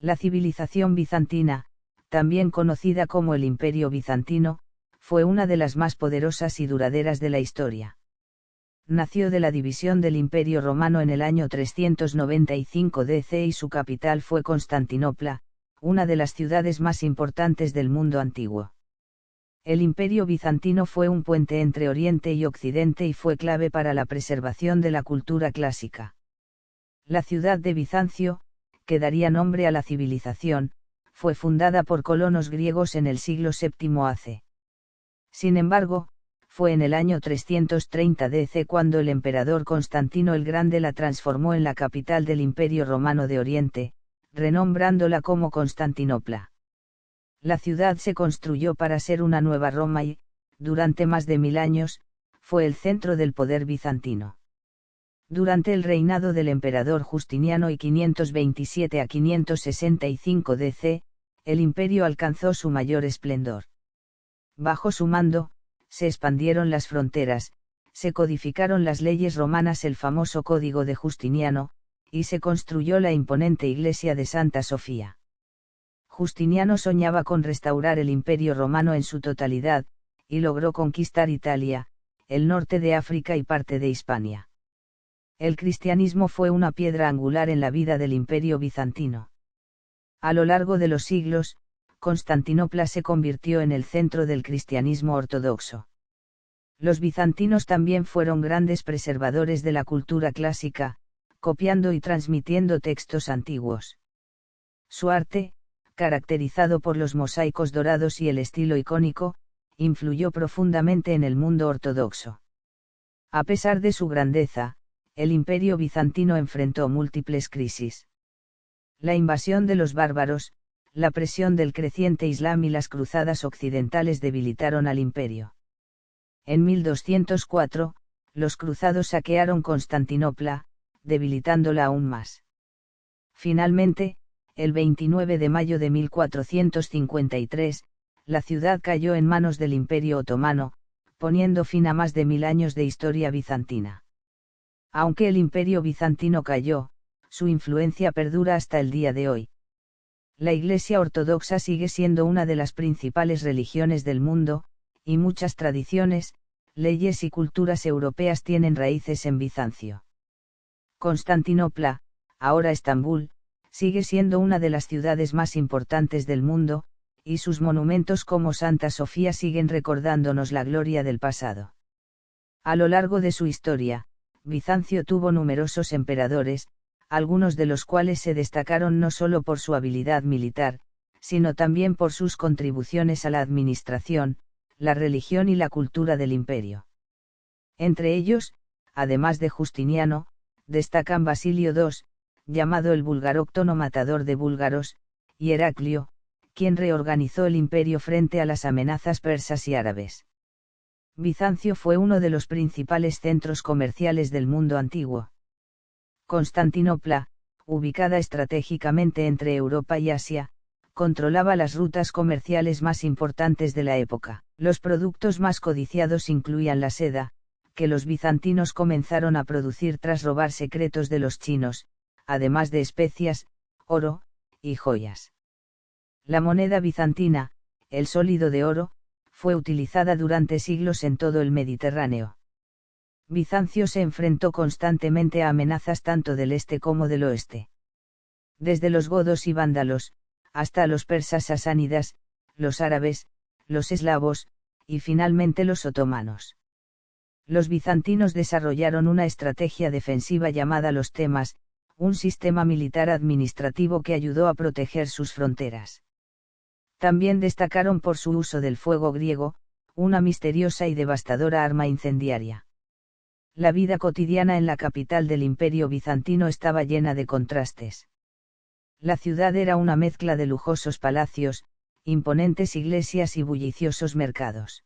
La civilización bizantina, también conocida como el Imperio Bizantino, fue una de las más poderosas y duraderas de la historia. Nació de la división del Imperio Romano en el año 395 DC y su capital fue Constantinopla, una de las ciudades más importantes del mundo antiguo. El Imperio Bizantino fue un puente entre Oriente y Occidente y fue clave para la preservación de la cultura clásica. La ciudad de Bizancio, que daría nombre a la civilización, fue fundada por colonos griegos en el siglo VII AC. Sin embargo, fue en el año 330 DC cuando el emperador Constantino el Grande la transformó en la capital del Imperio Romano de Oriente, renombrándola como Constantinopla. La ciudad se construyó para ser una nueva Roma y, durante más de 1000 años, fue el centro del poder bizantino. Durante el reinado del emperador Justiniano y 527 a 565 DC, el imperio alcanzó su mayor esplendor. Bajo su mando, se expandieron las fronteras, se codificaron las leyes romanas, el famoso Código de Justiniano, y se construyó la imponente iglesia de Santa Sofía. Justiniano soñaba con restaurar el Imperio Romano en su totalidad, y logró conquistar Italia, el norte de África y parte de Hispania. El cristianismo fue una piedra angular en la vida del Imperio bizantino. A lo largo de los siglos, Constantinopla se convirtió en el centro del cristianismo ortodoxo. Los bizantinos también fueron grandes preservadores de la cultura clásica, copiando y transmitiendo textos antiguos. Su arte, caracterizado por los mosaicos dorados y el estilo icónico, influyó profundamente en el mundo ortodoxo. A pesar de su grandeza, el Imperio bizantino enfrentó múltiples crisis. La invasión de los bárbaros, la presión del creciente Islam y las cruzadas occidentales debilitaron al imperio. En 1204, los cruzados saquearon Constantinopla, debilitándola aún más. Finalmente, el 29 de mayo de 1453, la ciudad cayó en manos del Imperio Otomano, poniendo fin a más de 1000 años de historia bizantina. Aunque el Imperio bizantino cayó, su influencia perdura hasta el día de hoy. La Iglesia Ortodoxa sigue siendo una de las principales religiones del mundo, y muchas tradiciones, leyes y culturas europeas tienen raíces en Bizancio. Constantinopla, ahora Estambul, sigue siendo una de las ciudades más importantes del mundo, y sus monumentos como Santa Sofía siguen recordándonos la gloria del pasado. A lo largo de su historia, Bizancio tuvo numerosos emperadores, algunos de los cuales se destacaron no solo por su habilidad militar, sino también por sus contribuciones a la administración, la religión y la cultura del imperio. Entre ellos, además de Justiniano, destacan Basilio II, llamado el Bulgaróctono matador de búlgaros, y Heraclio, quien reorganizó el imperio frente a las amenazas persas y árabes. Bizancio fue uno de los principales centros comerciales del mundo antiguo. Constantinopla, ubicada estratégicamente entre Europa y Asia, controlaba las rutas comerciales más importantes de la época. Los productos más codiciados incluían la seda, que los bizantinos comenzaron a producir tras robar secretos de los chinos, además de especias, oro, y joyas. La moneda bizantina, el sólido de oro, fue utilizada durante siglos en todo el Mediterráneo. Bizancio se enfrentó constantemente a amenazas tanto del este como del oeste. Desde los godos y vándalos, hasta los persas sasánidas, los árabes, los eslavos, y finalmente los otomanos. Los bizantinos desarrollaron una estrategia defensiva llamada los temas, un sistema militar administrativo que ayudó a proteger sus fronteras. También destacaron por su uso del fuego griego, una misteriosa y devastadora arma incendiaria. La vida cotidiana en la capital del Imperio bizantino estaba llena de contrastes. La ciudad era una mezcla de lujosos palacios, imponentes iglesias y bulliciosos mercados.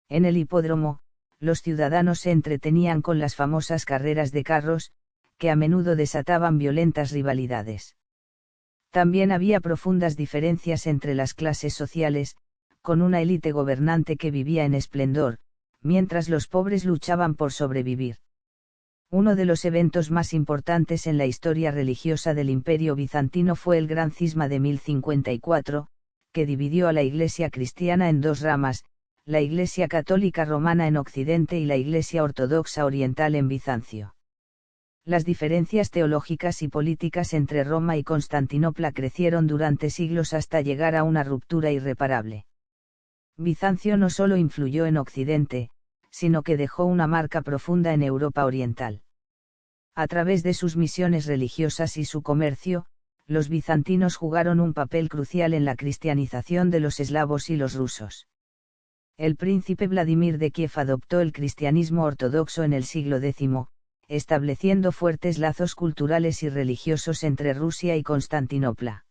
En el hipódromo, los ciudadanos se entretenían con las famosas carreras de carros, que a menudo desataban violentas rivalidades. También había profundas diferencias entre las clases sociales, con una élite gobernante que vivía en esplendor, mientras los pobres luchaban por sobrevivir. Uno de los eventos más importantes en la historia religiosa del Imperio bizantino fue el Gran Cisma de 1054, que dividió a la Iglesia cristiana en dos ramas, la Iglesia católica romana en Occidente y la Iglesia ortodoxa oriental en Bizancio. Las diferencias teológicas y políticas entre Roma y Constantinopla crecieron durante siglos hasta llegar a una ruptura irreparable. Bizancio no solo influyó en Occidente, sino que dejó una marca profunda en Europa oriental. A través de sus misiones religiosas y su comercio, los bizantinos jugaron un papel crucial en la cristianización de los eslavos y los rusos. El príncipe Vladimir de Kiev adoptó el cristianismo ortodoxo en el siglo X, estableciendo fuertes lazos culturales y religiosos entre Rusia y Constantinopla.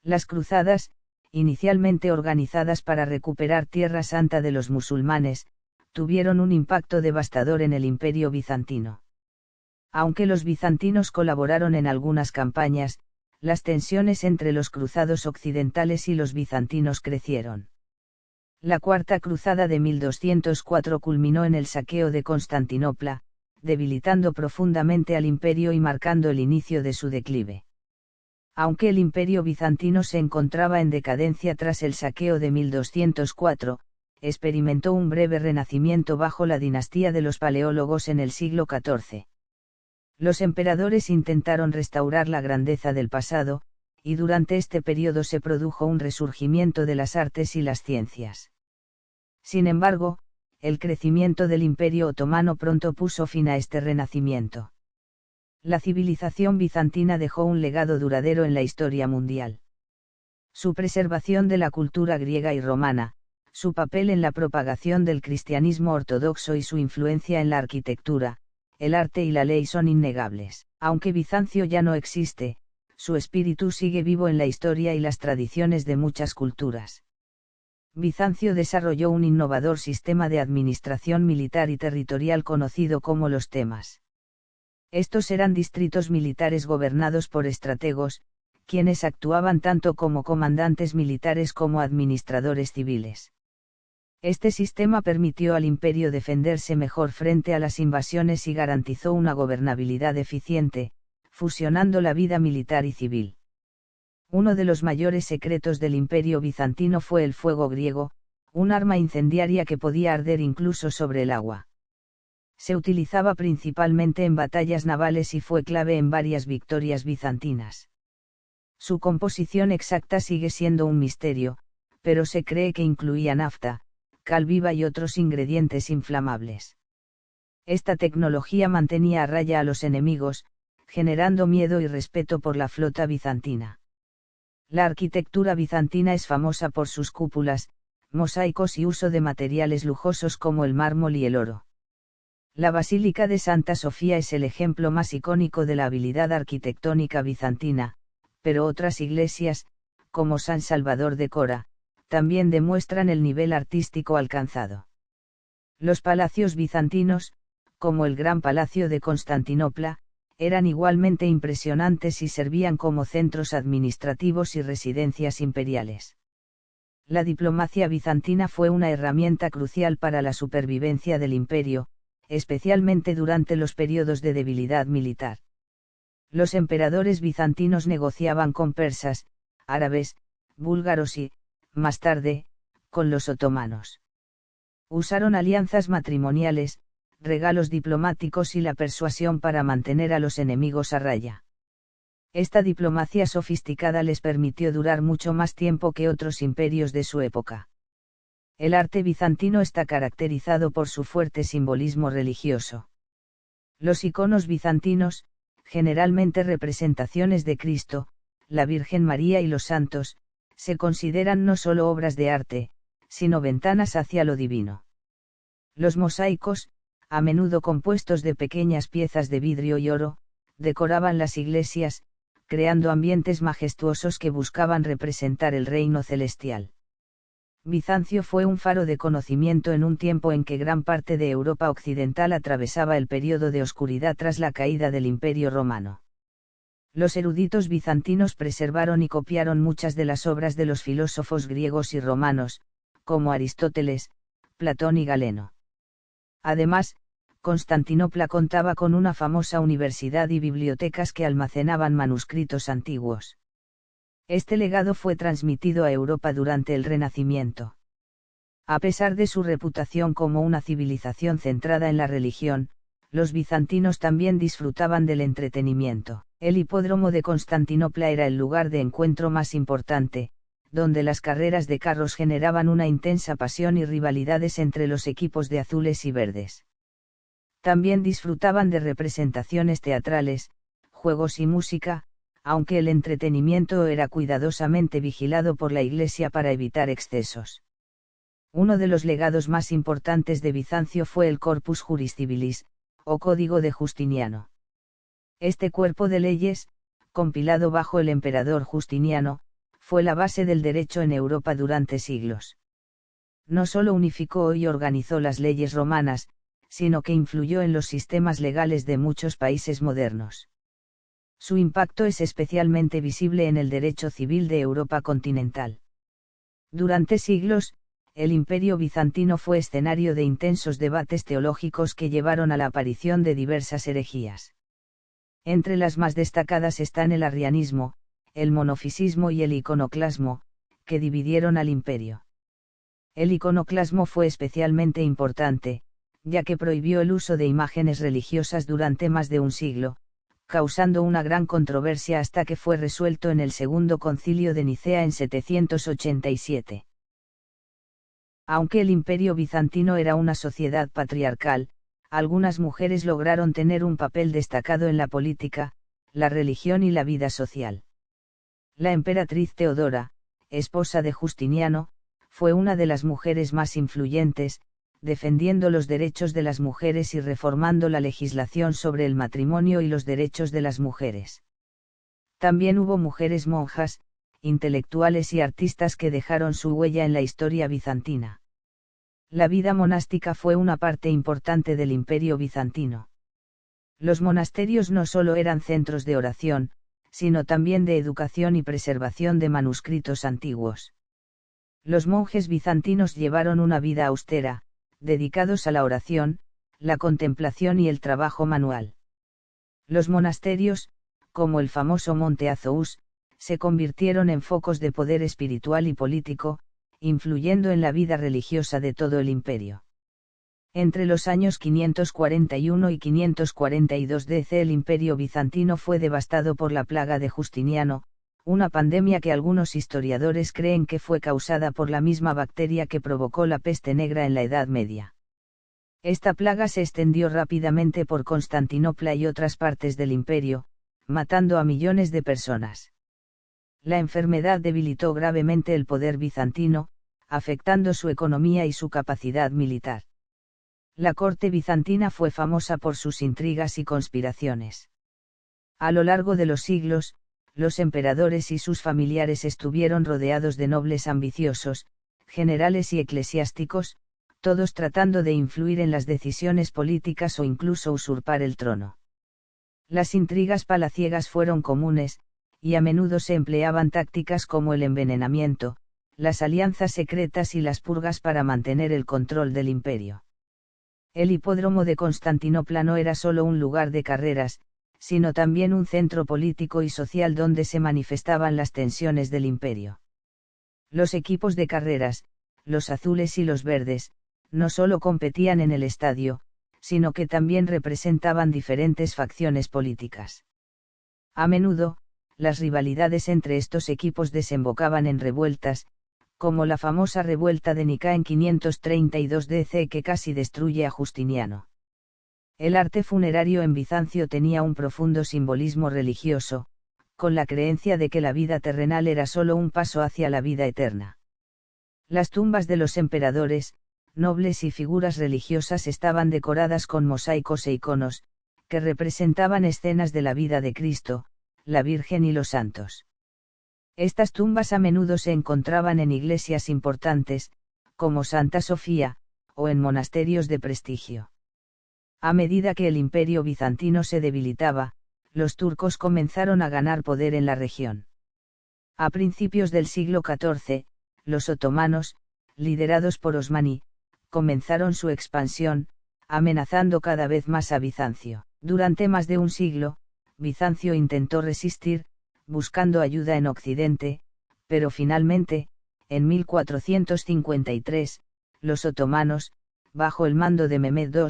Las cruzadas, inicialmente organizadas para recuperar Tierra Santa de los musulmanes, tuvieron un impacto devastador en el Imperio bizantino. Aunque los bizantinos colaboraron en algunas campañas, las tensiones entre los cruzados occidentales y los bizantinos crecieron. La Cuarta Cruzada de 1204 culminó en el saqueo de Constantinopla, debilitando profundamente al imperio y marcando el inicio de su declive. Aunque el Imperio bizantino se encontraba en decadencia tras el saqueo de 1204, experimentó un breve renacimiento bajo la dinastía de los Paleólogos en el siglo XIV. Los emperadores intentaron restaurar la grandeza del pasado, y durante este periodo se produjo un resurgimiento de las artes y las ciencias. Sin embargo, el crecimiento del Imperio otomano pronto puso fin a este renacimiento. La civilización bizantina dejó un legado duradero en la historia mundial. Su preservación de la cultura griega y romana, su papel en la propagación del cristianismo ortodoxo y su influencia en la arquitectura, el arte y la ley son innegables. Aunque Bizancio ya no existe, su espíritu sigue vivo en la historia y las tradiciones de muchas culturas. Bizancio desarrolló un innovador sistema de administración militar y territorial conocido como los temas. Estos eran distritos militares gobernados por estrategos, quienes actuaban tanto como comandantes militares como administradores civiles. Este sistema permitió al imperio defenderse mejor frente a las invasiones y garantizó una gobernabilidad eficiente, fusionando la vida militar y civil. Uno de los mayores secretos del imperio bizantino fue el fuego griego, un arma incendiaria que podía arder incluso sobre el agua. Se utilizaba principalmente en batallas navales y fue clave en varias victorias bizantinas. Su composición exacta sigue siendo un misterio, pero se cree que incluía nafta, cal viva y otros ingredientes inflamables. Esta tecnología mantenía a raya a los enemigos, generando miedo y respeto por la flota bizantina. La arquitectura bizantina es famosa por sus cúpulas, mosaicos y uso de materiales lujosos como el mármol y el oro. La Basílica de Santa Sofía es el ejemplo más icónico de la habilidad arquitectónica bizantina, pero otras iglesias, como San Salvador de Cora, también demuestran el nivel artístico alcanzado. Los palacios bizantinos, como el Gran Palacio de Constantinopla, eran igualmente impresionantes y servían como centros administrativos y residencias imperiales. La diplomacia bizantina fue una herramienta crucial para la supervivencia del imperio, especialmente durante los periodos de debilidad militar. Los emperadores bizantinos negociaban con persas, árabes, búlgaros y, más tarde, con los otomanos. Usaron alianzas matrimoniales, regalos diplomáticos y la persuasión para mantener a los enemigos a raya. Esta diplomacia sofisticada les permitió durar mucho más tiempo que otros imperios de su época. El arte bizantino está caracterizado por su fuerte simbolismo religioso. Los iconos bizantinos, generalmente representaciones de Cristo, la Virgen María y los santos, se consideran no solo obras de arte, sino ventanas hacia lo divino. Los mosaicos, a menudo compuestos de pequeñas piezas de vidrio y oro, decoraban las iglesias, creando ambientes majestuosos que buscaban representar el reino celestial. Bizancio fue un faro de conocimiento en un tiempo en que gran parte de Europa occidental atravesaba el período de oscuridad tras la caída del Imperio romano. Los eruditos bizantinos preservaron y copiaron muchas de las obras de los filósofos griegos y romanos, como Aristóteles, Platón y Galeno. Además, Constantinopla contaba con una famosa universidad y bibliotecas que almacenaban manuscritos antiguos. Este legado fue transmitido a Europa durante el Renacimiento. A pesar de su reputación como una civilización centrada en la religión, los bizantinos también disfrutaban del entretenimiento. El hipódromo de Constantinopla era el lugar de encuentro más importante, donde las carreras de carros generaban una intensa pasión y rivalidades entre los equipos de azules y verdes. También disfrutaban de representaciones teatrales, juegos y música, aunque el entretenimiento era cuidadosamente vigilado por la Iglesia para evitar excesos. Uno de los legados más importantes de Bizancio fue el Corpus Juris Civilis, o Código de Justiniano. Este cuerpo de leyes, compilado bajo el emperador Justiniano, fue la base del derecho en Europa durante siglos. No solo unificó y organizó las leyes romanas, sino que influyó en los sistemas legales de muchos países modernos. Su impacto es especialmente visible en el derecho civil de Europa continental. Durante siglos, el Imperio bizantino fue escenario de intensos debates teológicos que llevaron a la aparición de diversas herejías. Entre las más destacadas están el arrianismo, el monofisismo y el iconoclasmo, que dividieron al imperio. El iconoclasmo fue especialmente importante, ya que prohibió el uso de imágenes religiosas durante más de un siglo, causando una gran controversia hasta que fue resuelto en el Segundo Concilio de Nicea en 787. Aunque el Imperio bizantino era una sociedad patriarcal, algunas mujeres lograron tener un papel destacado en la política, la religión y la vida social. La emperatriz Teodora, esposa de Justiniano, fue una de las mujeres más influyentes, defendiendo los derechos de las mujeres y reformando la legislación sobre el matrimonio y los derechos de las mujeres. También hubo mujeres monjas, intelectuales y artistas que dejaron su huella en la historia bizantina. La vida monástica fue una parte importante del Imperio bizantino. Los monasterios no solo eran centros de oración, sino también de educación y preservación de manuscritos antiguos. Los monjes bizantinos llevaron una vida austera, dedicados a la oración, la contemplación y el trabajo manual. Los monasterios, como el famoso Monte Athos, se convirtieron en focos de poder espiritual y político, influyendo en la vida religiosa de todo el imperio. Entre los años 541 y 542 DC el imperio bizantino fue devastado por la plaga de Justiniano, una pandemia que algunos historiadores creen que fue causada por la misma bacteria que provocó la peste negra en la Edad Media. Esta plaga se extendió rápidamente por Constantinopla y otras partes del imperio, matando a millones de personas. La enfermedad debilitó gravemente el poder bizantino, afectando su economía y su capacidad militar. La corte bizantina fue famosa por sus intrigas y conspiraciones. A lo largo de los siglos, los emperadores y sus familiares estuvieron rodeados de nobles ambiciosos, generales y eclesiásticos, todos tratando de influir en las decisiones políticas o incluso usurpar el trono. Las intrigas palaciegas fueron comunes, y a menudo se empleaban tácticas como el envenenamiento, las alianzas secretas y las purgas para mantener el control del imperio. El hipódromo de Constantinopla no era solo un lugar de carreras, sino también un centro político y social donde se manifestaban las tensiones del imperio. Los equipos de carreras, los azules y los verdes, no solo competían en el estadio, sino que también representaban diferentes facciones políticas. A menudo, las rivalidades entre estos equipos desembocaban en revueltas, como la famosa revuelta de Nica en 532 DC que casi destruye a Justiniano. El arte funerario en Bizancio tenía un profundo simbolismo religioso, con la creencia de que la vida terrenal era solo un paso hacia la vida eterna. Las tumbas de los emperadores, nobles y figuras religiosas estaban decoradas con mosaicos e iconos, que representaban escenas de la vida de Cristo, la Virgen y los santos. Estas tumbas a menudo se encontraban en iglesias importantes, como Santa Sofía, o en monasterios de prestigio. A medida que el imperio bizantino se debilitaba, los turcos comenzaron a ganar poder en la región. A principios del siglo XIV, los otomanos, liderados por Osmani, comenzaron su expansión, amenazando cada vez más a Bizancio. Durante más de un siglo, Bizancio intentó resistir, buscando ayuda en Occidente, pero finalmente, en 1453, los otomanos, bajo el mando de Mehmed II,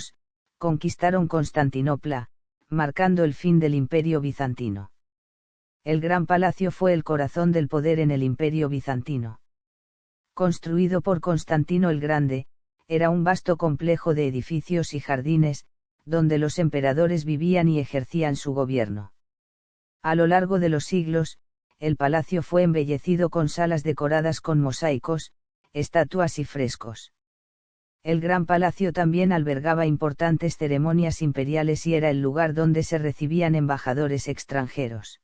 conquistaron Constantinopla, marcando el fin del Imperio bizantino. El Gran Palacio fue el corazón del poder en el Imperio bizantino. Construido por Constantino el Grande, era un vasto complejo de edificios y jardines, donde los emperadores vivían y ejercían su gobierno. A lo largo de los siglos, el palacio fue embellecido con salas decoradas con mosaicos, estatuas y frescos. El Gran Palacio también albergaba importantes ceremonias imperiales y era el lugar donde se recibían embajadores extranjeros.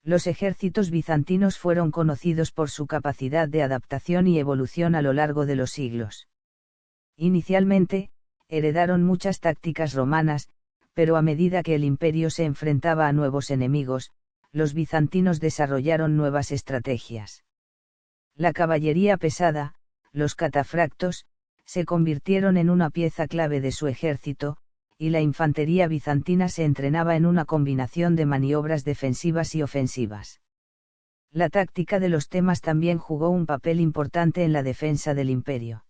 Los ejércitos bizantinos fueron conocidos por su capacidad de adaptación y evolución a lo largo de los siglos. Inicialmente, heredaron muchas tácticas romanas, pero a medida que el imperio se enfrentaba a nuevos enemigos, los bizantinos desarrollaron nuevas estrategias. La caballería pesada, los catafractos, se convirtieron en una pieza clave de su ejército, y la infantería bizantina se entrenaba en una combinación de maniobras defensivas y ofensivas. La táctica de los temas también jugó un papel importante en la defensa del imperio.